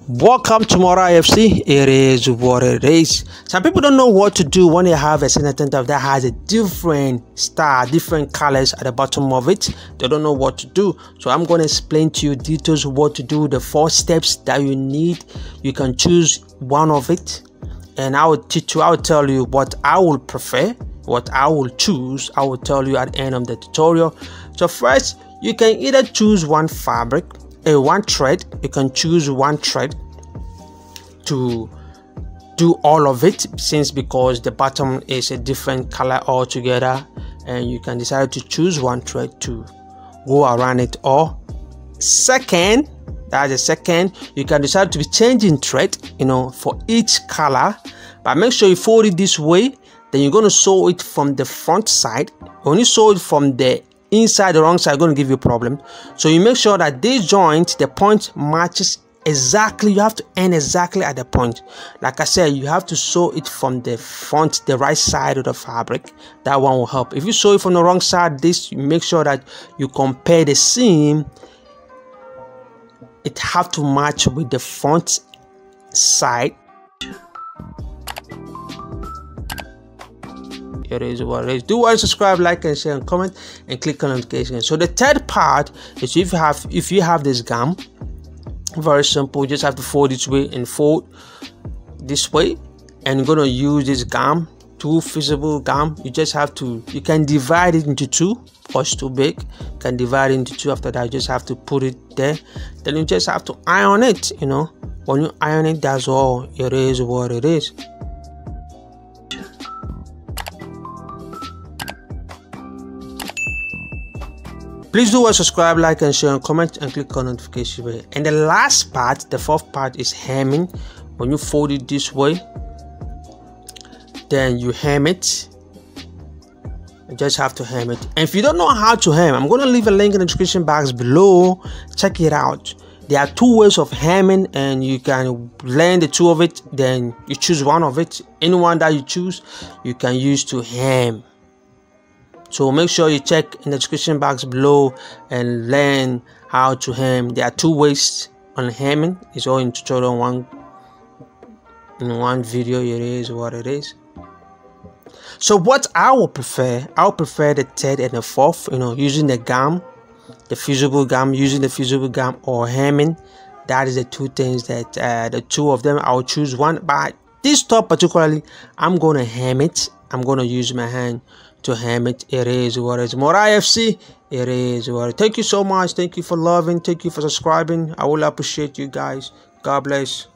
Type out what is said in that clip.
Welcome to Mora FC. It is what it is. Some people don't know what to do when they have a certain that has a different style, different colors at the bottom of it. They don't know what to do. So I'm going to explain to you details of what to do, the 4 steps that you need. You can choose one of it, and I will teach you. I will tell you what I will prefer, what I will choose. I will tell you at the end of the tutorial. So first, you can either choose one fabric, one thread. You can choose one thread to do all of it, because the bottom is a different color altogether, and you can decide to choose one thread to go around it. Or second, you can decide to be changing thread, for each color, but make sure you fold it this way. Then you're going to sew it from the front side. When you sew it from the inside, the wrong side, going to give you a problem. So you make sure that this joint, the point matches exactly. You have to end exactly at the point. Like I said, you have to sew it from the front, the right side of the fabric. That one will help. If you sew it from the wrong side, you make sure that you compare the seam. It have to match with the front side. It is what it is. Do want to subscribe, like, and share, and comment, and click on notifications. So the third part is if you have this gum, very simple. You just have to fold this way and fold this way, and you're gonna use this gum, 2 feasible gum. You just have to, you can divide it into 2, or it's too big. You can divide it into 2. After that, you just have to put it there. Then you just have to iron it. When you iron it, that's all. It is what it is. Please do subscribe, like, and share, and comment, and click on notification bell. And the last part, the 4th part, is hemming. When you fold it this way, then you hem it. You just have to hem it. And if you don't know how to hem, I'm going to leave a link in the description box below. Check it out. There are 2 ways of hemming, and you can learn the 2 of it. Then you choose one of it. Any one that you choose, you can use to hem. So make sure you check in the description box below and learn how to hem. There are 2 ways on hemming. It's all in tutorial in one video. It is what it is. So what I would prefer, the 3rd and the 4th, using the gum, the fusible gum, or hemming. That is the 2 things that the 2 of them I'll choose one. But this top particularly, I'm gonna hem it. I'm gonna use my hand to hem it. It is what it is. Mora FC. It is what it is. Thank you so much. Thank you for loving. Thank you for subscribing. I will appreciate you guys. God bless.